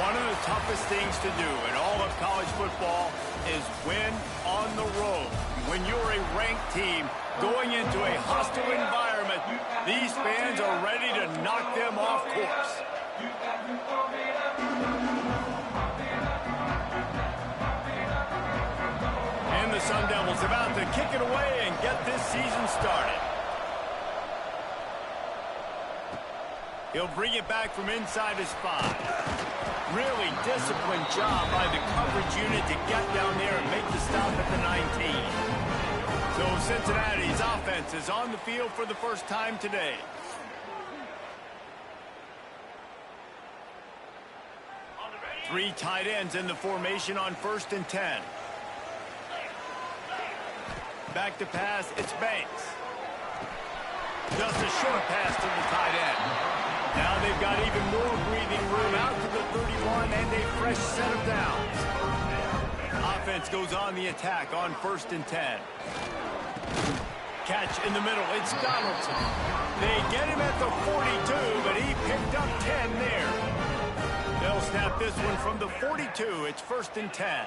One of the toughest things to do in all of college football is win on the road. When you're a ranked team going into a hostile environment, these fans are ready to knock them off course. And the Sun Devils about to kick it away and get this season started. He'll bring it back from inside his 5. Really disciplined job by the coverage unit to get down there and make the stop at the 19. So Cincinnati's offense is on the field for the first time today. Three tight ends in the formation on 1st and 10. Back to pass, it's Banks. Just a short pass to the tight end. Now they've got even more breathing room out to the 31 and a fresh set of downs. Offense goes on the attack on 1st and 10. Catch in the middle, it's Donaldson. They get him at the 42, but he picked up 10 there. They'll snap this one from the 42. It's 1st and 10.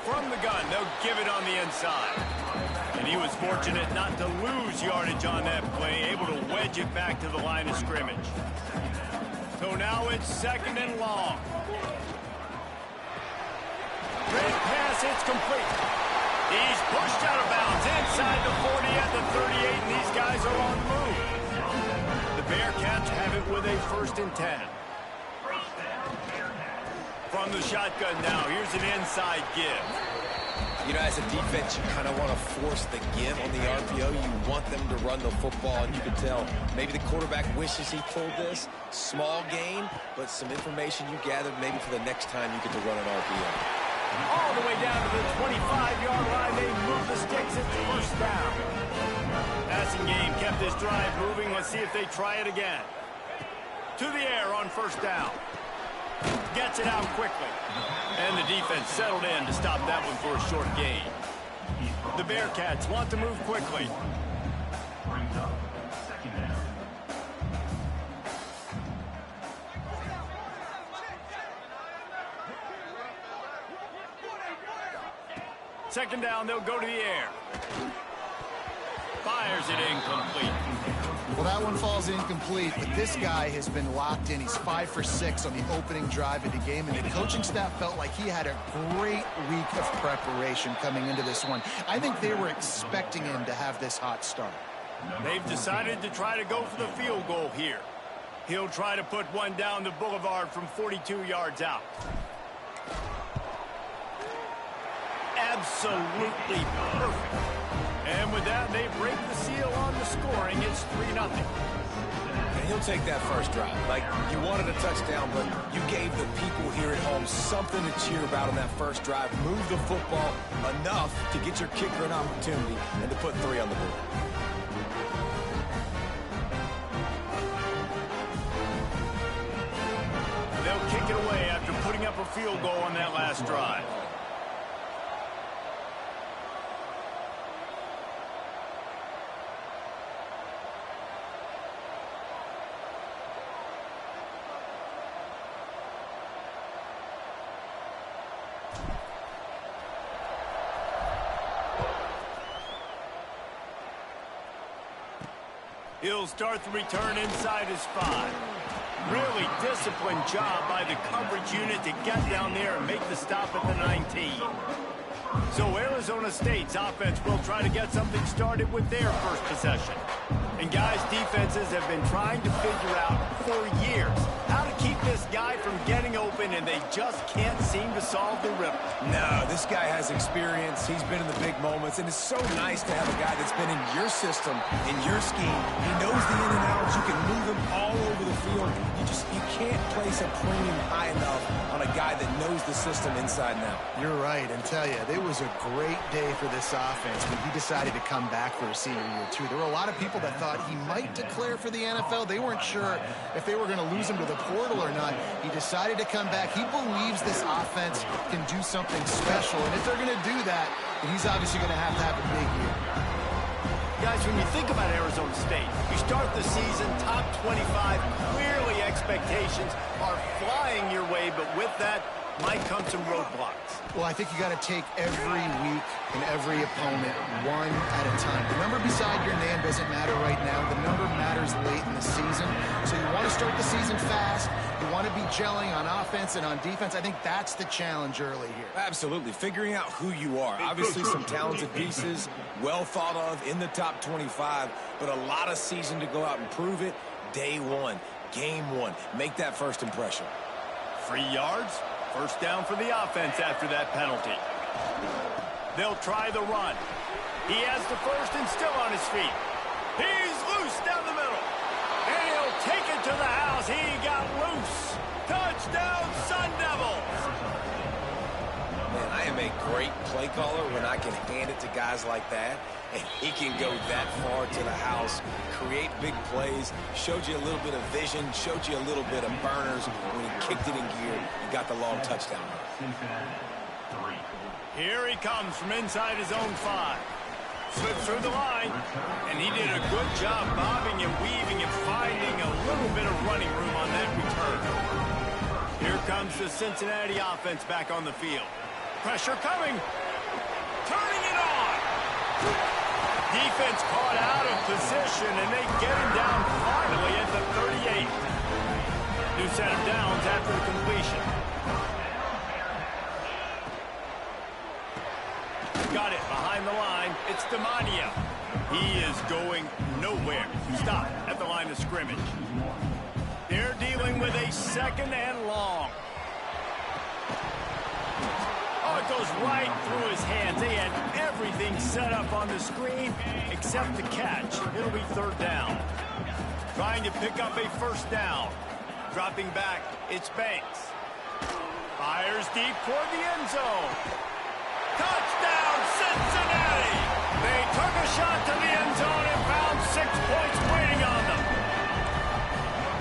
From the gun, they'll give it on the inside. And he was fortunate not to lose yardage on that play, able to wedge it back to the line of scrimmage. So now it's 2nd and long. Great pass, it's complete. He's pushed out of bounds inside the 40 at the 38, and these guys are on the move. The Bearcats have it with a 1st and 10. From the shotgun now, here's an inside give. You know, as a defense, you kind of want to force the give on the RPO. You want them to run the football, and you can tell maybe the quarterback wishes he pulled this. Small gain, but some information you gathered maybe for the next time you get to run an RPO. All the way down to the 25-yard line. They move the sticks. It's 1st down. Passing game kept this drive moving. Let's see if they try it again. To the air on 1st down. Gets it out quickly. And the defense settled in to stop that one for a short gain. The Bearcats want to move quickly. Second down, they'll go to the air. Fires it incomplete. Well, that one falls incomplete, but this guy has been locked in. He's 5 for 6 on the opening drive of the game, and the coaching staff felt like he had a great week of preparation coming into this one. I think they were expecting him to have this hot start. They've decided to try to go for the field goal here. He'll try to put one down the boulevard from 42 yards out. Absolutely perfect. And with that, they break the seal on the scoring. It's 3-0. And he'll take that first drive. Like, you wanted a touchdown, but you gave the people here at home something to cheer about on that first drive. Move the football enough to get your kicker an opportunity and to put 3 on the board. They'll kick it away after putting up a field goal on that last drive. He'll start the return inside his 5. Really disciplined job by the coverage unit to get down there and make the stop at the 19. So Arizona State's offense will try to get something started with their first possession. And guys, defenses have been trying to figure out for years how to keep this guy from getting open, and they just can't seem to solve the riddle. No, this guy has experience. He's been in the big moments, and it's so nice to have a guy that's been in your system, in your scheme. He knows the in and outs. You can move him all over the field. You can't place a premium high enough on a guy that knows the system inside and out. You're right, and tell you, it was a great day for this offense when he decided to come back for a senior year, too. There were a lot of people that thought he might declare for the NFL. They weren't sure if they were going to lose him to the portal or not. He decided to come back. He believes this offense can do something special, and if they're going to do that, then he's obviously going to have a big year. Guys, when you think about Arizona State, you start the season top 25. Clearly, expectations are flying your way, but with that might come some roadblocks. Well, I think you got to take every week and every opponent one at a time. The number beside your name doesn't matter right now. The number matters late in the season. So you want to start the season fast. You want to be gelling on offense and on defense. I think that's the challenge early here. Absolutely. Figuring out who you are. Obviously, some talented pieces, well thought of in the top 25, but a lot of season to go out and prove it. Day one, game one. Make that first impression. 3 yards. First down for the offense after that penalty. They'll try the run. He has the first and still on his feet. He's loose down the middle. And he'll take it to the house. He got loose. Touchdown, Sun Devils. Man, I am a great play caller when I can hand it to guys like that. And he can go that far to the house, create big plays, showed you a little bit of vision, showed you a little bit of burners when he kicked it in gear and got the long touchdown. Here he comes from inside his own 5. Slips through the line, and he did a good job bobbing and weaving and finding a little bit of running room on that return. Here comes the Cincinnati offense back on the field. Pressure coming. Turning it on. Defense caught out of position, and they get him down finally at the 38. New set of downs after the completion. Got it behind the line. It's Demonio. He is going nowhere. Stop at the line of scrimmage. They're dealing with a second and long. Oh, it goes right through his hands. They had everything set up on the screen except the catch. It'll be third down. Trying to pick up a first down. Dropping back, it's Banks. Fires deep toward the end zone. Touchdown, Cincinnati! They took a shot to the end zone and found 6 points waiting on them.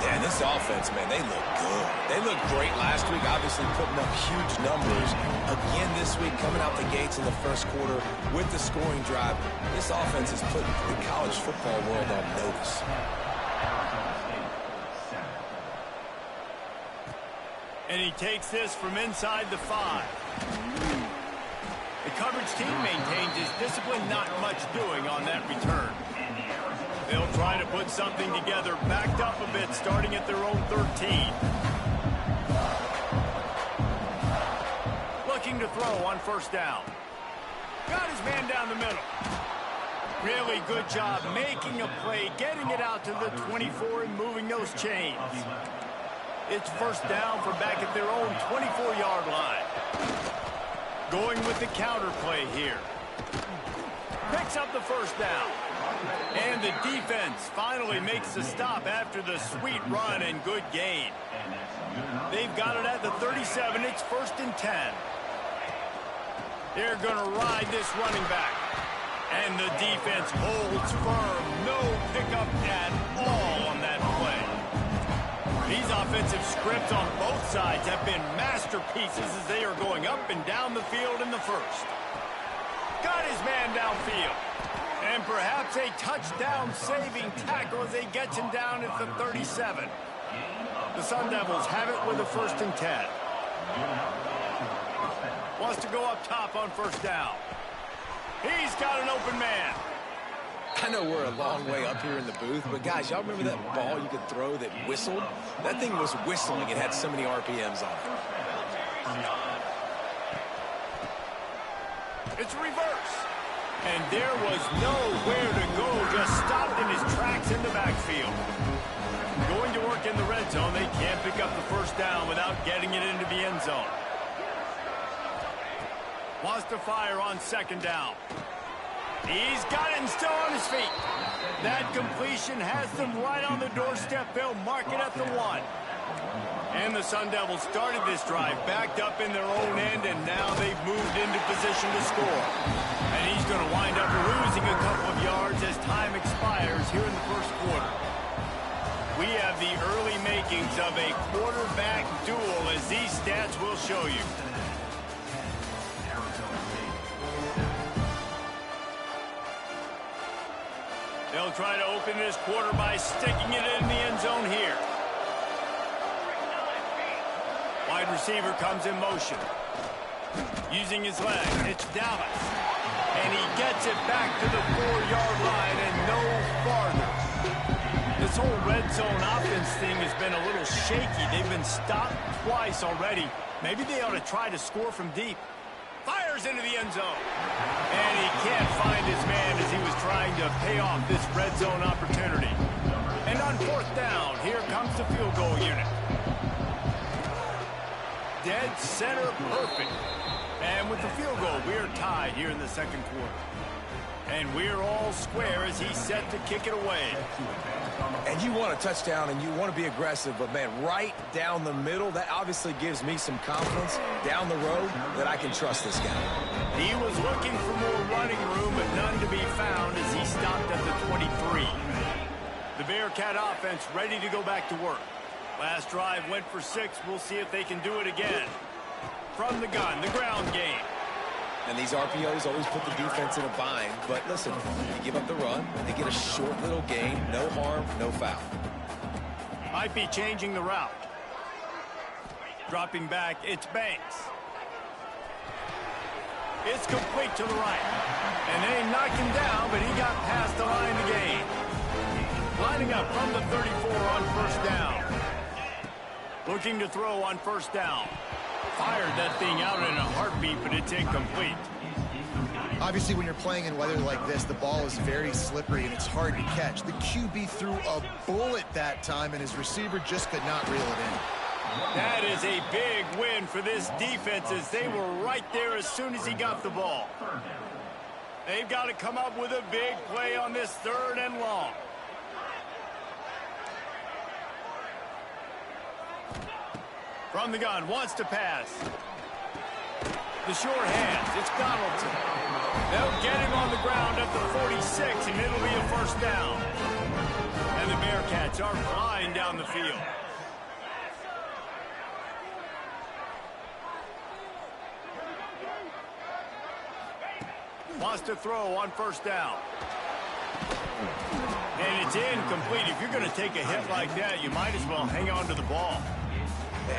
Yeah, this offense, man, they look good. They looked great last week, obviously putting up huge numbers. Again this week, coming out the gates in the first quarter with the scoring drive. This offense has put the college football world on notice. And he takes this from inside the 5. The coverage team maintains his discipline, not much doing on that return. They'll try to put something together, backed up a bit, starting at their own 13. Looking to throw on first down. Got his man down the middle. Really good job making a play, getting it out to the 24 and moving those chains. It's first down from back at their own 24-yard line. Going with the counter play here. Picks up the first down. And the defense finally makes the stop after the sweet run and good gain. They've got it at the 37. It's first and 10. They're going to ride this running back. And the defense holds firm. No pickup at all on that play. These offensive scripts on both sides have been masterpieces as they are going up and down the field in the first. Got his man downfield. And perhaps a touchdown-saving tackle as they get him down at the 37. The Sun Devils have it with a first and 10. Wants to go up top on first down. He's got an open man. I know we're a long way up here in the booth, but guys, y'all remember that ball you could throw that whistled? That thing was whistling. It had so many RPMs on it. It's a reverse. And there was nowhere to go, just stopped in his tracks in the backfield. Going to work in the red zone, they can't pick up the first down without getting it into the end zone. Wants to fire on second down. He's got it and still on his feet. That completion has them right on the doorstep. They'll mark it at the 1. And the Sun Devils started this drive, backed up in their own end, and now they've moved into position to score. And he's going to wind up losing a couple of yards as time expires here in the first quarter. We have the early makings of a quarterback duel, as these stats will show you. They'll try to open this quarter by sticking it in the end zone here. Wide receiver comes in motion. Using his leg, it's Dallas. And he gets it back to the 4-yard line and no farther. This whole red zone offense thing has been a little shaky. They've been stopped twice already. Maybe they ought to try to score from deep. Fires into the end zone. And he can't find his man as he was trying to pay off this red zone opportunity. And on 4th down, here comes the field goal unit. Dead center perfect. And with the field goal, we're tied here in the second quarter. And we're all square as he's set to kick it away. And you want a touchdown and you want to be aggressive, but man, right down the middle, that obviously gives me some confidence down the road that I can trust this guy. He was looking for more running room, but none to be found as he stopped at the 23. The Bearcat offense ready to go back to work. Last drive went for 6. We'll see if they can do it again. From the gun, the ground game. And these RPOs always put the defense in a bind. But listen, you give up the run, they get a short little gain, no harm, no foul. Might be changing the route. Dropping back, it's Banks. It's complete to the right. And they knock him down, but he got past the line to gain. Lining up from the 34 on 1st down. Looking to throw on 1st down. Fired that thing out in a heartbeat, but it's incomplete. Obviously, when you're playing in weather like this, the ball is very slippery and it's hard to catch. The QB threw a bullet that time, and his receiver just could not reel it in. That is a big win for this defense as they were right there as soon as he got the ball. They've got to come up with a big play on this 3rd and long. From the gun, wants to pass. The short hands, it's Donaldson. They'll get him on the ground at the 46, and it'll be a 1st down. And the Bearcats are flying down the field. Wants to throw on 1st down. And it's incomplete. If you're going to take a hit like that, you might as well hang on to the ball.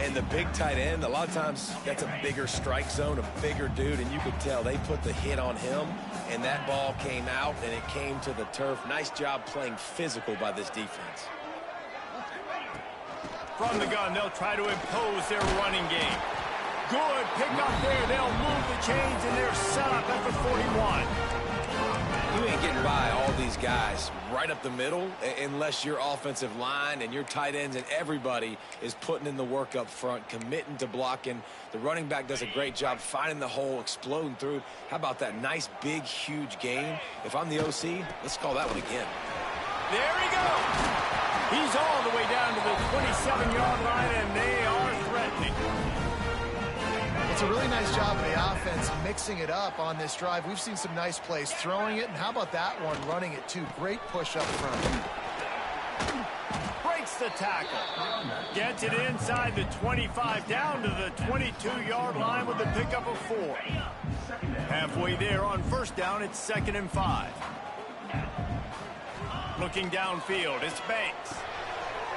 And the big tight end, a lot of times that's a bigger strike zone, a bigger dude, and you could tell they put the hit on him, and that ball came out, and it came to the turf. Nice job playing physical by this defense. From the gun, they'll try to impose their running game. Good pick up there. They'll move the chains, and they're set up at the 41. You ain't getting by all these guys right up the middle unless your offensive line and your tight ends and everybody is putting in the work up front, committing to blocking. The running back does a great job finding the hole, exploding through. How about that nice, big, huge gain? If I'm the OC, let's call that one again. There he goes. He's all the way down to the 27-yard line, and they are threatening. It's a really nice job of the offense mixing it up on this drive. We've seen some nice plays throwing it, and how about that one running it too? Great push up front. Breaks the tackle. Gets it inside the 25 down to the 22-yard line with the pickup of 4. Halfway there on 1st down, it's 2nd and 5. Looking downfield, it's Banks.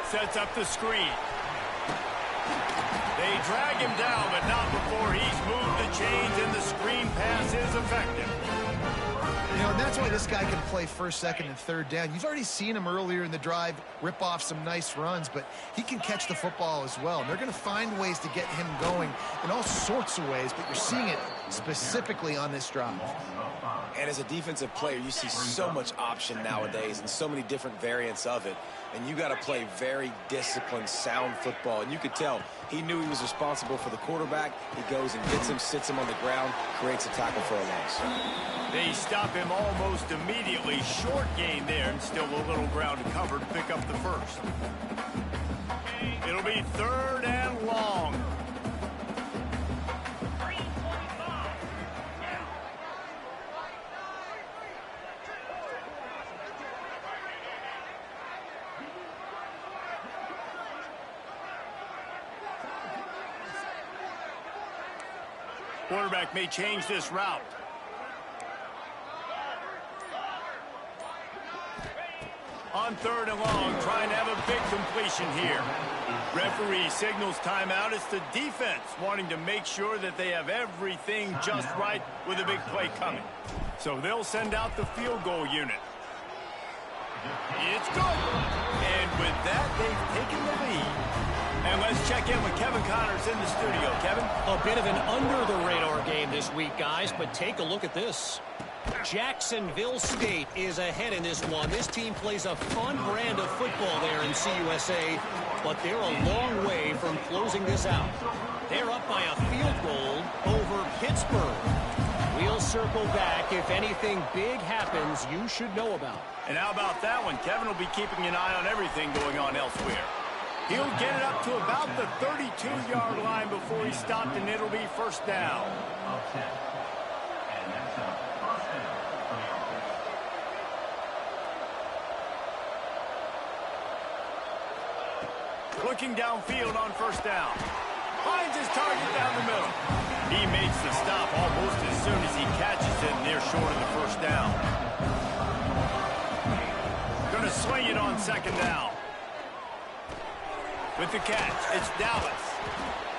Sets up the screen. They drag him down, but not before he's moved the chains, and the screen pass is effective. You know, and that's why this guy can play 1st, 2nd, and 3rd down. You've already seen him earlier in the drive rip off some nice runs, but he can catch the football as well. And they're going to find ways to get him going in all sorts of ways, but you're seeing it specifically on this drive. And as a defensive player, you see so much option nowadays and so many different variants of it. And you got to play very disciplined, sound football. And you could tell he knew he was responsible for the quarterback. He goes and gets him, sits him on the ground, creates a tackle for a loss. They stop him almost immediately. Short gain there, and still a little ground to cover to pick up the 1st. It'll be 3rd and long. Quarterback may change this route. On 3rd and long, trying to have a big completion here. Referee signals timeout. It's the defense wanting to make sure that they have everything just right with a big play coming. So they'll send out the field goal unit. It's good. And with that, they've taken the lead. And let's check in with Kevin Connors in the studio. Kevin? A bit of an under-the-radar game this week, guys, but take a look at this. Jacksonville State is ahead in this one. This team plays a fun brand of football there in CUSA, but they're a long way from closing this out. They're up by a field goal over Pittsburgh. We'll circle back if anything big happens you should know about. And how about that one? Kevin will be keeping an eye on everything going on elsewhere. He'll get it up to about the 32-yard line before he's stopped, and it'll be first down. Looking downfield on first down. Finds his target down the middle. He makes the stop almost as soon as he catches it, and they're short of the first down. Going to swing it on 2nd down. With the catch, it's Dallas.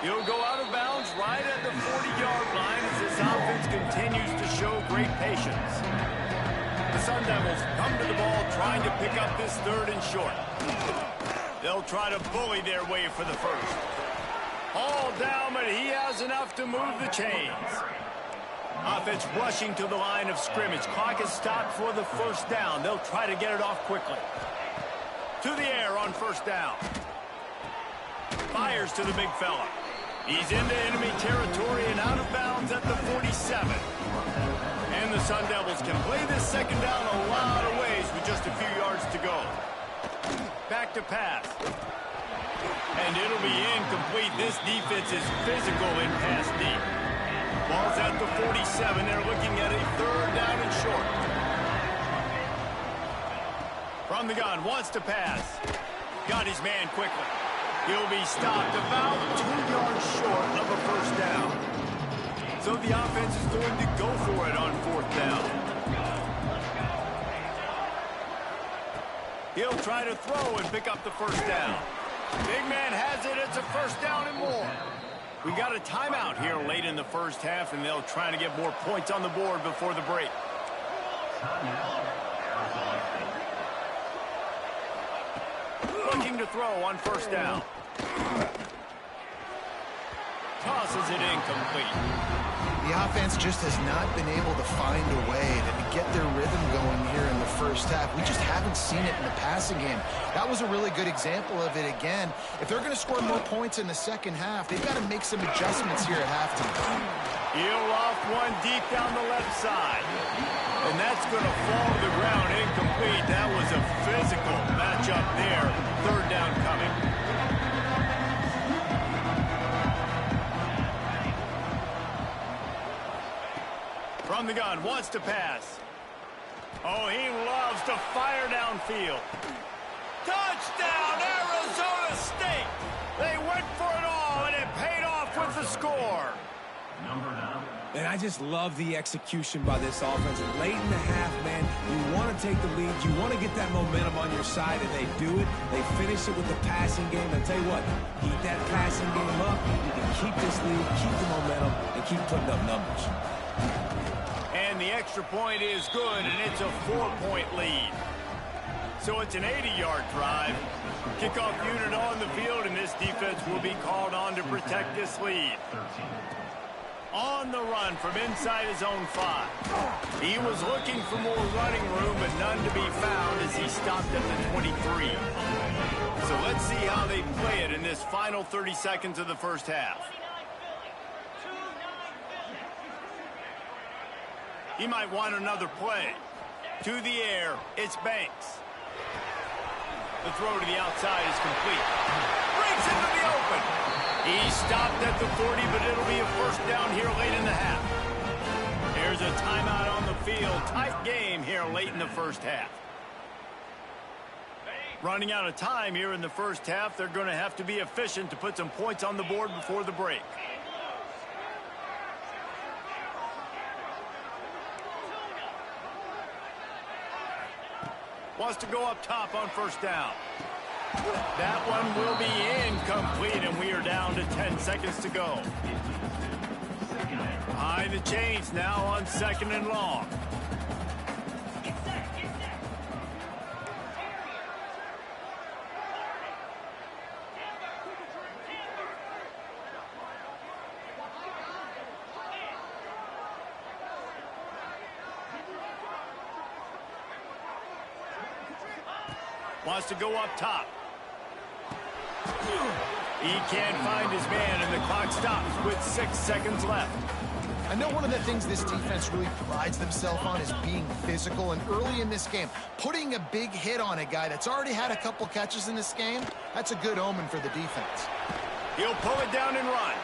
He'll go out of bounds right at the 40-yard line as this offense continues to show great patience. The Sun Devils come to the ball trying to pick up this 3rd and short. They'll try to bully their way for the first. All down, but he has enough to move the chains. Offense rushing to the line of scrimmage. Clock is stopped for the first down. They'll try to get it off quickly. To the air on first down. Fires to the big fella. He's into enemy territory and out of bounds at the 47. And the Sun Devils can play this 2nd down a lot of ways with just a few yards to go. Back to pass. And it'll be incomplete. This defense is physical in pass deep. Ball's at the 47. They're looking at a 3rd down and short. From the gun, wants to pass. Got his man quickly. He'll be stopped about 2 yards short of a first down. So the offense is going to go for it on 4th down. He'll try to throw and pick up the first down. Big man has it. It's a first down and more. We got a timeout here late in the first half, and they'll try to get more points on the board before the break. Looking to throw on first down. Tosses it incomplete. The offense just has not been able to find a way to get their rhythm going here in the first half. We just haven't seen it in the passing game. That was a really good example of it again. If they're going to score more points in the second half, they've got to make some adjustments here at halftime. He'll off one deep down the left side. And that's going to fall to the ground incomplete. That was a physical matchup there. 3rd down coming. From the gun, wants to pass. Oh, he loves to fire downfield. Touchdown, Arizona State! They went for it all, and it paid off with the score. And I just love the execution by this offense. Late in the half, man, you want to take the lead. You want to get that momentum on your side, and they do it. They finish it with the passing game. And tell you what, keep that passing game up. You can keep this lead, keep the momentum, and keep putting up numbers. And the extra point is good, and it's a 4-point lead. So it's an 80-yard drive. Kickoff unit on the field, and this defense will be called on to protect this lead. On the run from inside his own 5. He was looking for more running room, but none to be found as he stopped at the 23. So let's see how they play it in this final 30 seconds of the first half. He might want another play. To the air, it's Banks. The throw to the outside is complete. Breaks into the open. He stopped at the 40, but it'll be a first down here late in the half. There's a timeout on the field. Tight game here late in the first half. Running out of time here in the first half. They're going to have to be efficient to put some points on the board before the break. Wants to go up top on first down. That one will be incomplete, and we are down to 10 seconds to go. Behind the chains now on 2nd and long. Wants to go up top. He can't find his man, and the clock stops with 6 seconds left. I know one of the things this defense really prides themselves on is being physical, and early in this game, putting a big hit on a guy that's already had a couple catches in this game, that's a good omen for the defense. He'll pull it down and run.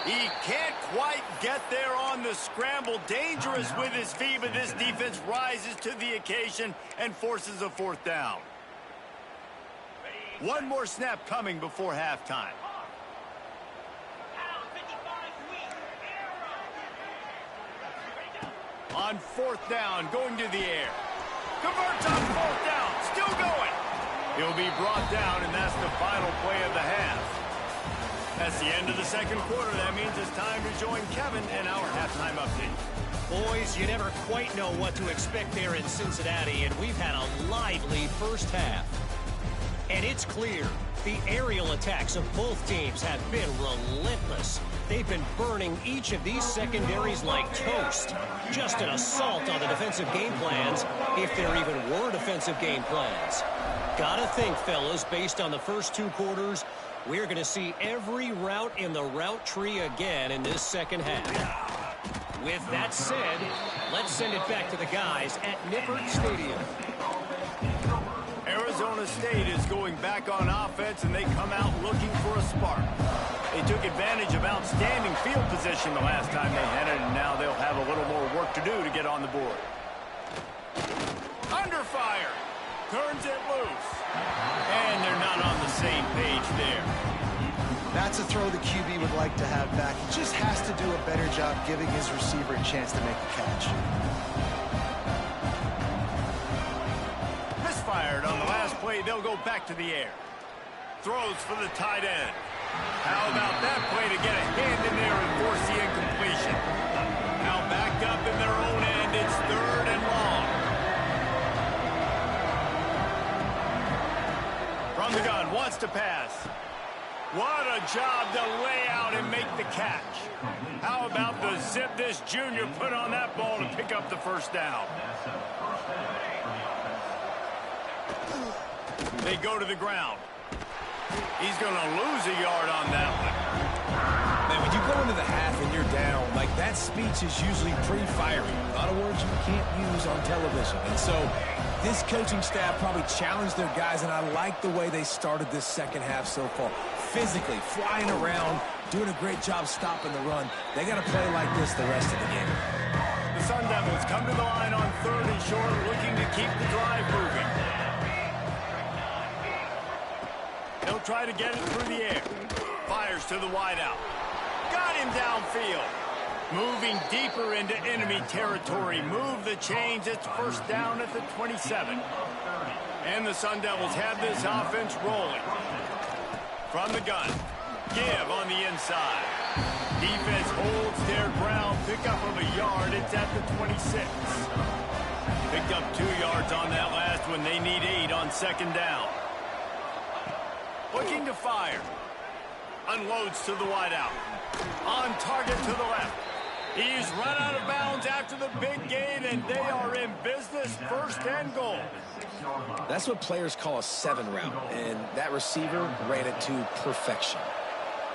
He can't quite get there on the scramble. Dangerous with his feet, but this defense rises to the occasion and forces a 4th down. One more snap coming before halftime. On 4th down, going to the air. Converts on 4th down, still going. He'll be brought down, and that's the final play of the half. That's the end of the 2nd quarter. That means it's time to join Kevin and our halftime update. Boys, you never quite know what to expect there in Cincinnati, and we've had a lively first half. And it's clear, the aerial attacks of both teams have been relentless. They've been burning each of these secondaries like toast. Just an assault on the defensive game plans, if there even were defensive game plans. Gotta think, fellas, based on the first 2 quarters, we're going to see every route in the route tree again in this second half. With that said, let's send it back to the guys at Nippert Stadium. Arizona State is going back on offense, and they come out looking for a spark. They took advantage of outstanding field position the last time they had it, and now they'll have a little more work to do to get on the board. Under fire. Turns it loose. And they're not on the same page there. That's a throw the QB would like to have back. He just has to do a better job giving his receiver a chance to make the catch. Misfired on the last play. They'll go back to the air. Throws for the tight end. How about that play to get a hand in there and force the incompletion? Now backed up in their own end. It's 3rd and long. From the gun, wants to pass. What a job to lay out and make the catch. How about the zip this junior put on that ball to pick up the 1st down? They go to the ground. He's going to lose a yard on that one. Man, when you go into the half and you're down, like that speech is usually pretty fiery. A lot of words you can't use on television. And so this coaching staff probably challenged their guys, and I like the way they started this second half so far. Physically, flying around, doing a great job stopping the run. They got to play like this the rest of the game. The Sun Devils come to the line on 3rd and short, looking to keep the drive moving. They'll try to get it through the air. Fires to the wideout. Got him downfield. Moving deeper into enemy territory. Move the chains. It's 1st down at the 27. And the Sun Devils have this offense rolling. From the gun. Give on the inside. Defense holds their ground. Pickup of a yard. It's at the 26. Picked up 2 yards on that last one. They need 8 on 2nd down. Looking to fire. Unloads to the wideout. On target to the left. He's run out of bounds after the big gain, and they are in business. 1st and goal. That's what players call a 7 route, and that receiver ran it to perfection.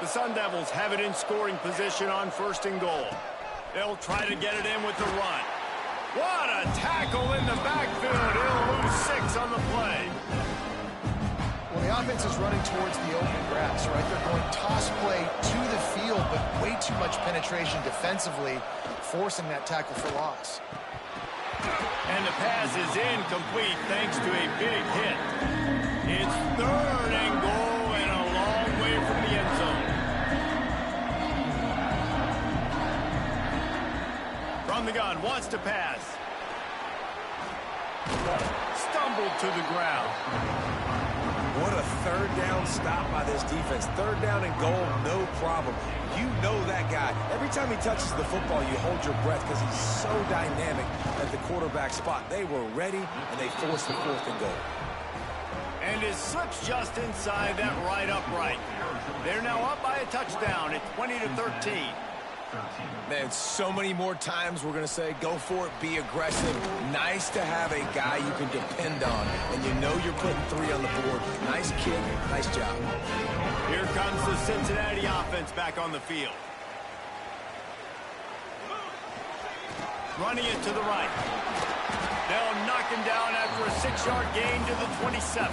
The Sun Devils have it in scoring position on 1st and goal. They'll try to get it in with the run. What a tackle in the backfield. He'll lose 6 on the play. Well, the offense is running towards the open grass, right? They're going toss play to the field, but way too much penetration defensively, forcing that tackle for loss. And the pass is incomplete thanks to a big hit. It's 3rd and goal and a long way from the end zone. From the gun, wants to pass. tumbled to the ground. What a third down stop by this defense. Third down and goal, no problem. You know that guy. Every time he touches the football, you hold your breath because he's so dynamic at the quarterback spot. They were ready, and they forced the 4th and goal. And it slips just inside that right upright. They're now up by a touchdown at 20-13. Man, so many more times we're going to say, go for it, be aggressive. Nice to have a guy you can depend on, and you know you're putting 3 on the board. Nice kid, nice job. Here comes the Cincinnati offense back on the field. Running it to the right. They'll knock him down after a 6-yard gain to the 27.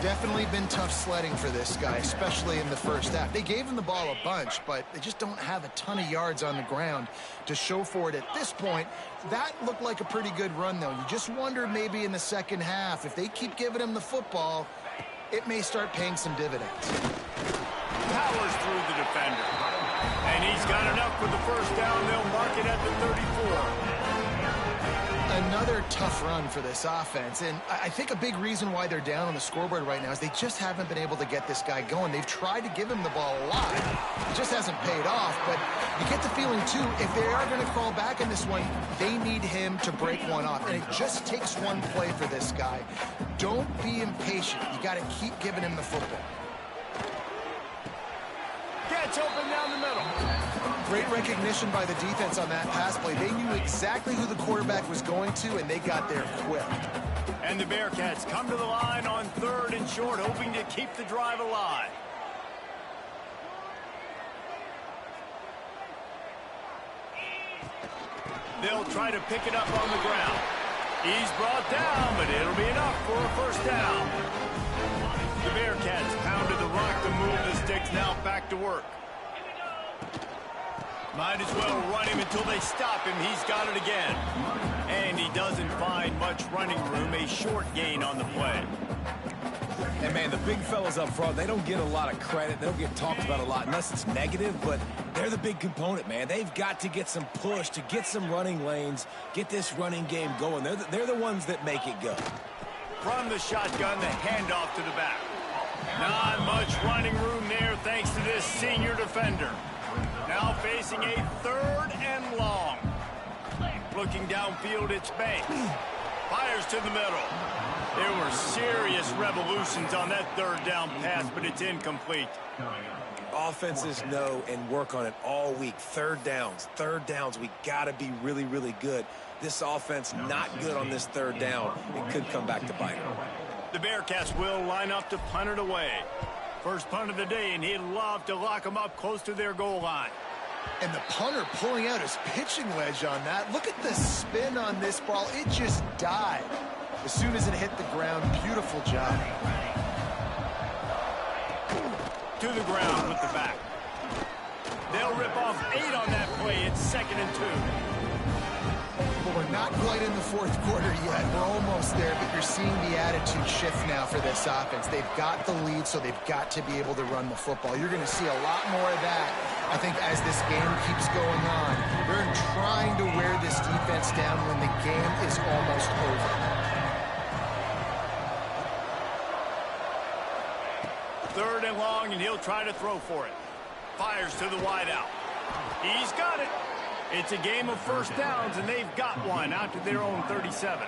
Definitely been tough sledding for this guy, especially in the first half. They gave him the ball a bunch, but they just don't have a ton of yards on the ground to show for it at this point. That looked like a pretty good run, though. You just wonder maybe in the second half, if they keep giving him the football, it may start paying some dividends. Powers through the defender. And he's got enough for the first down. They'll mark it at the 34. Another tough run for this offense, and I think a big reason why they're down on the scoreboard right now is they just haven't been able to get this guy going. They've tried to give him the ball a lot. It just hasn't paid off, but you get the feeling, too, if they are going to crawl back in this one, they need him to break one off, and it just takes one play for this guy. Don't be impatient. You got to keep giving him the football. Gets open down the middle. Great recognition by the defense on that pass play. They knew exactly who the quarterback was going to, and they got there quick. And the Bearcats come to the line on 3rd and short, hoping to keep the drive alive. They'll try to pick it up on the ground. He's brought down, but it'll be enough for a first down. The Bearcats pounded the rock to move the sticks, now back to work. Might as well run him until they stop him. He's got it again. And he doesn't find much running room. A short gain on the play. And, man, the big fellas up front, they don't get a lot of credit. They don't get talked about a lot unless it's negative, but they're the big component, man. They've got to get some push, to get some running lanes, get this running game going. They're the ones that make it go. From the shotgun, the handoff to the back. Not much running room there thanks to this senior defender. Now facing a 3rd and long. Looking downfield, it's Banks. Fires to the middle. There were serious revolutions on that 3rd down pass, but it's incomplete. Offenses know and work on it all week. Third downs. We got to be really, really good. This offense not good on this 3rd down. It could come back to bite them. The Bearcats will line up to punt it away. First punt of the day, and he'd love to lock them up close to their goal line. And the punter pulling out his pitching wedge on that. Look at the spin on this ball. It just died as soon as it hit the ground. Beautiful job. To the ground with the back. They'll rip off 8 on that play. It's 2nd and 2. But we're not quite in the 4th quarter yet. We're almost there, but you're seeing the attitude shift now for this offense. They've got the lead, so they've got to be able to run the football. You're going to see a lot more of that, I think, as this game keeps going on. They're trying to wear this defense down when the game is almost over. Third and long, and he'll try to throw for it. Fires to the wideout. He's got it. It's a game of first downs, and they've got one out to their own 37.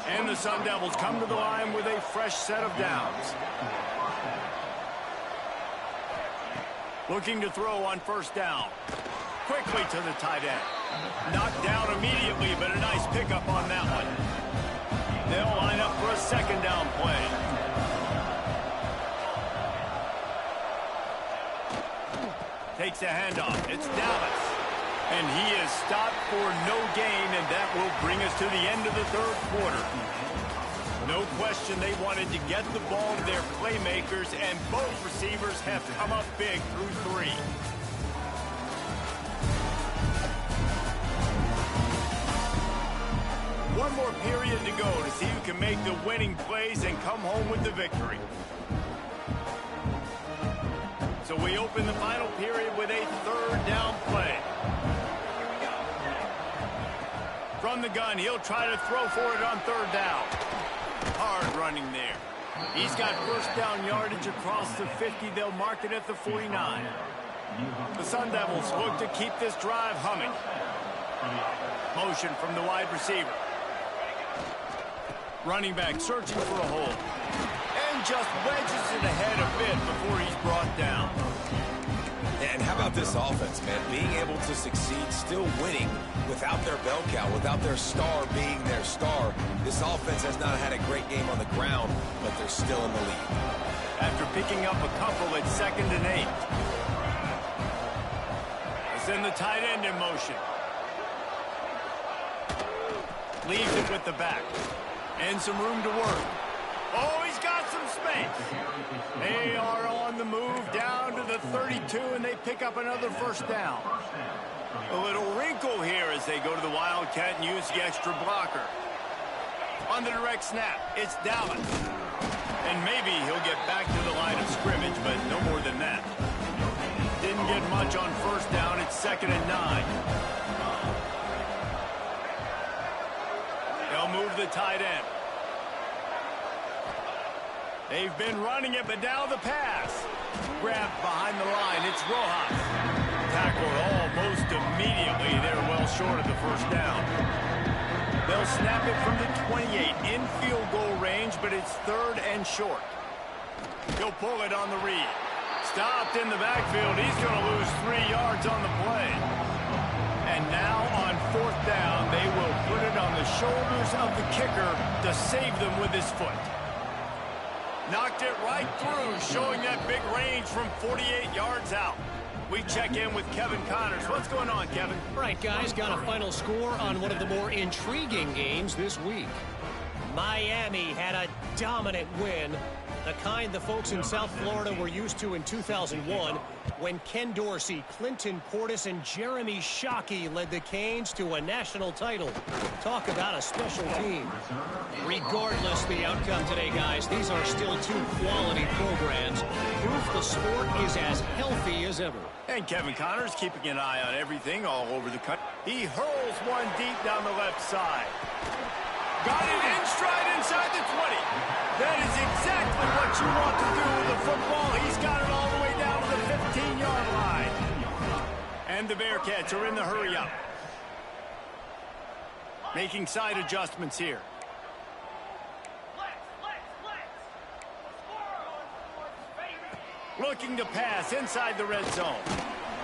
And the Sun Devils come to the line with a fresh set of downs. Looking to throw on first down. Quickly to the tight end. Knocked down immediately, but a nice pickup on that one. They'll line up for a 2nd down play. Takes a handoff. It's Dallas. And he is stopped for no gain, and that will bring us to the end of the 3rd quarter. No question they wanted to get the ball to their playmakers, and both receivers have come up big through 3. One more period to go to see who can make the winning plays and come home with the victory. So we open the final period with a 3rd down play. From the gun, he'll try to throw for it on third down. Hard running there. He's got first down yardage across the 50. They'll mark it at the 49. The Sun Devils look to keep this drive humming. Motion from the wide receiver. Running back searching for a hole. And just wedges it ahead a bit before he's brought down. And how about this offense, man? Being able to succeed, still winning without their bell cow, without their star being their star. This offense has not had a great game on the ground, but they're still in the lead. After picking up a couple at 2nd and 8. Send the tight end in motion. Leaves it with the back. And some room to work. Oh, he's got some space. They are on the move down to the 32, and they pick up another first down. A little wrinkle here as they go to the Wildcat and use the extra blocker. On the direct snap, it's Dallas. And maybe he'll get back to the line of scrimmage, but no more than that. Didn't get much on first down. It's 2nd and 9. They'll move the tight end. They've been running it, but now the pass. Grabbed behind the line. It's Rojas. Tackled almost immediately. They're well short of the first down. They'll snap it from the 28 in field goal range, but it's 3rd and short. He'll pull it on the read. Stopped in the backfield. He's going to lose 3 yards on the play. And now on 4th down, they will put it on the shoulders of the kicker to save them with his foot. Knocked it right through, showing that big range from 48 yards out. We check in with Kevin Connors. What's going on, Kevin? Right, guys, got a final score on one of the more intriguing games this week. Miami had a dominant win, the kind the folks in South Florida were used to in 2001 when Ken Dorsey, Clinton Portis, and Jeremy Shockey led the Canes to a national title. Talk about a special team. Regardless the outcome today, guys, these are still 2 quality programs. Proof the sport is as healthy as ever. And Kevin Connors keeping an eye on everything all over the country. He hurls one deep down the left side. Got it in stride inside the 20. That is exactly what you want to do with the football. He's got it all the way down to the 15-yard line. And the Bearcats are in the hurry-up. Making side adjustments here. Looking to pass inside the red zone.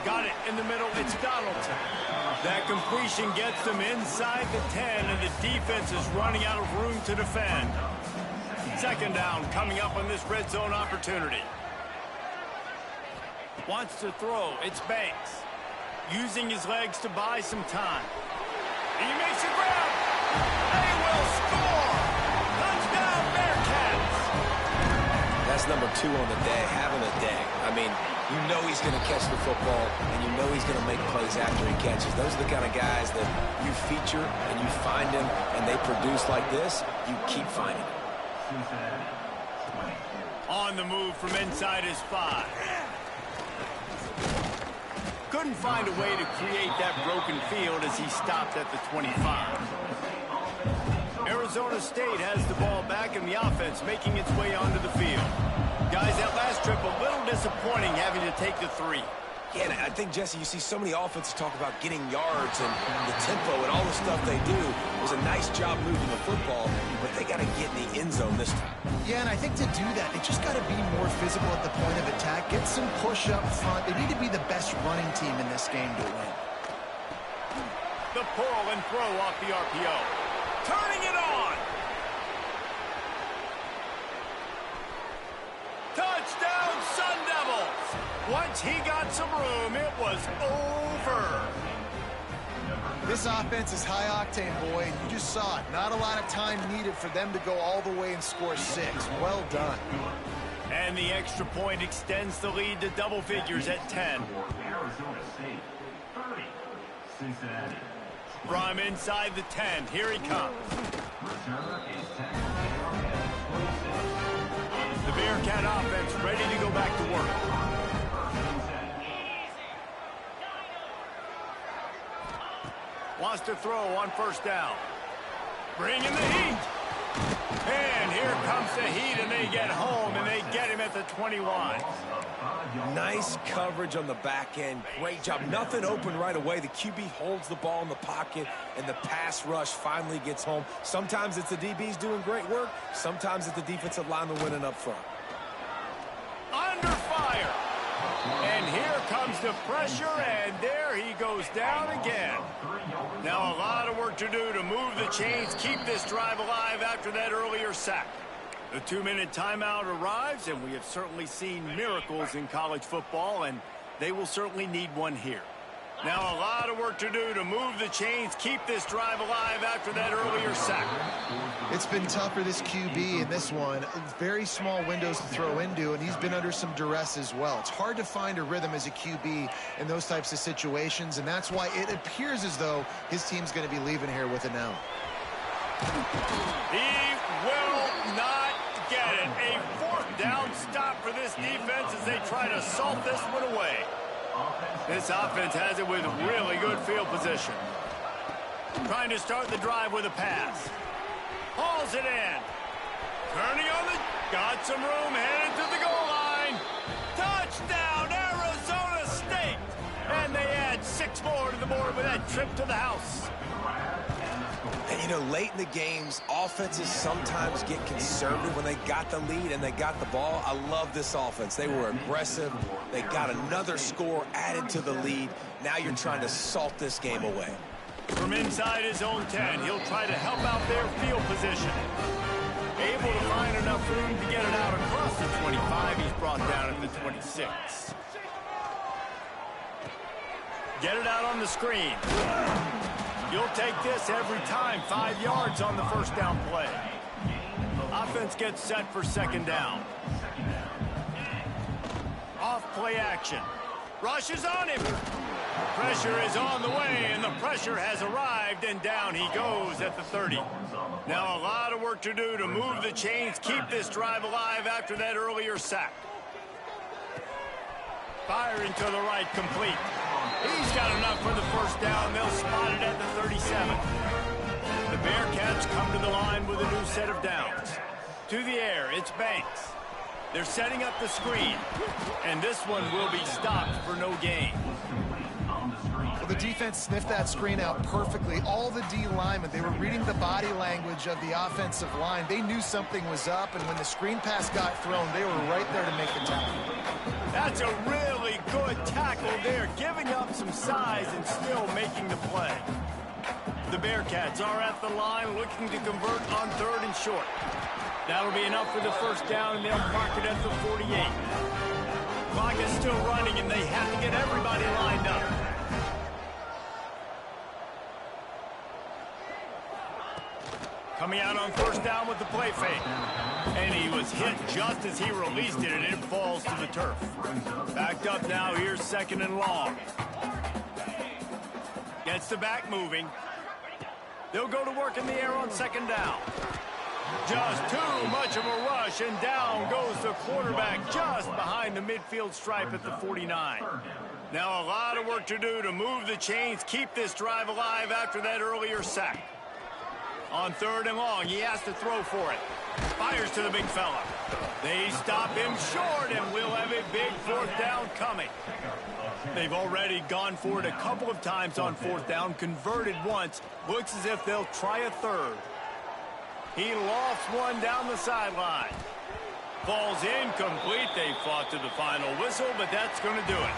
Got it in the middle. It's Donaldson. That completion gets them inside the 10, and the defense is running out of room to defend. 2nd down coming up on this red zone opportunity. Wants to throw. It's Banks. Using his legs to buy some time. He makes a grab. They will score. Touchdown, Bearcats. That's number 2 on the day, having a day. I mean, you know he's going to catch the football, and you know he's going to make plays after he catches. Those are the kind of guys that you feature and you find them, and they produce like this, you keep finding them. On the move from inside his 5. Couldn't find a way to create that broken field as he stopped at the 25. Arizona State has the ball back in the offense, making its way onto the field. Guys, that last trip a little disappointing having to take the 3. Yeah, and I think, Jesse, you see so many offenses talk about getting yards and the tempo and all the stuff they do. It was a nice job moving the football, but they got to get in the end zone this time. Yeah, and I think to do that, they just got to be more physical at the point of attack. Get some push up front. They need to be the best running team in this game to win. The pull and throw off the RPO. Turning it on. Touchdown, Sun Devils. Once he got some room, it was over. This offense is high octane, boy, and you just saw it. Not a lot of time needed for them to go all the way and score 6. Well done. And the extra point extends the lead to double figures at 10. Arizona State, 30, Cincinnati. From inside the 10, here he comes. Return is 10. The Bearcat offense ready to go back to work. wants to throw on first down. Bringing the heat. And here comes the heat, and they get home, and they get him at the 21. Nice coverage on the back end. Great job. Nothing open right away. The QB holds the ball in the pocket, and the pass rush finally gets home. Sometimes it's the DBs doing great work. Sometimes it's the defensive lineman winning up front. Under fire. And here comes the pressure, and there he goes down again. Now a lot of work to do to move the chains, keep this drive alive after that earlier sack. The 2-minute timeout arrives, and we have certainly seen miracles in college football, and they will certainly need one here. Now a lot of work to do to move the chains, keep this drive alive after that earlier sack. It's been tough for this QB in this one. Very small windows to throw into, and he's been under some duress as well. It's hard to find a rhythm as a QB in those types of situations, and that's why it appears as though his team's going to be leaving here with it now. He will not get it. A fourth down stop for this defense as they try to salt this one away. This offense has it with really good field position. Trying to start the drive with a pass. Hauls it in. Turning on the... Got some room, headed to the goal line. Touchdown, Arizona State! And they add 6 more to the board with that trip to the house. And, you know, late in the games, offenses sometimes get conservative when they got the lead and they got the ball. I love this offense. They were aggressive. They got another score added to the lead. Now you're trying to salt this game away. From inside his own 10, he'll try to help out their field position. Able to find enough room to get it out across the 25. He's brought down at the 26. Get it out on the screen. You'll take this every time. 5 yards on the first down play. Offense gets set for second down. Off play action. Rushes on him. Pressure is on the way, and the pressure has arrived, and down he goes at the 30. Now a lot of work to do to move the chains, keep this drive alive after that earlier sack. Firing to the right, complete. He's got enough for the first down. They'll spot it at the 37. The Bearcats come to the line with a new set of downs. To the air, it's Banks. They're setting up the screen, and this one will be stopped for no gain. Well, the defense sniffed that screen out perfectly. All the D linemen, they were reading the body language of the offensive line. They knew something was up, and when the screen pass got thrown, they were right there to make the tackle. That's a really good tackle there, giving up some size and still making the play. The Bearcats are at the line looking to convert on 3rd and short. That'll be enough for the first down, and they'll mark it at the 48. Clock is still running, and they have to get everybody lined up. Coming out on first down with the play fake. And he was hit just as he released it, and it falls to the turf. Backed up now, here's 2nd and long. Gets the back moving. They'll go to work in the air on 2nd down. Just too much of a rush, and down goes the quarterback just behind the midfield stripe at the 49. Now a lot of work to do to move the chains, keep this drive alive after that earlier sack. On 3rd and long, he has to throw for it. Fires to the big fella. They stop him short, and we'll have a big 4th down coming. They've already gone for it a couple of times on 4th down, converted once. Looks as if they'll try a 3rd. He lofts one down the sideline. Falls incomplete. They fought to the final whistle, but that's going to do it.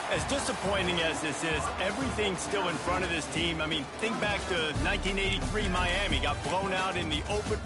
As disappointing as this is, everything's still in front of this team. I mean, think back to 1983 Miami. Got blown out in the open.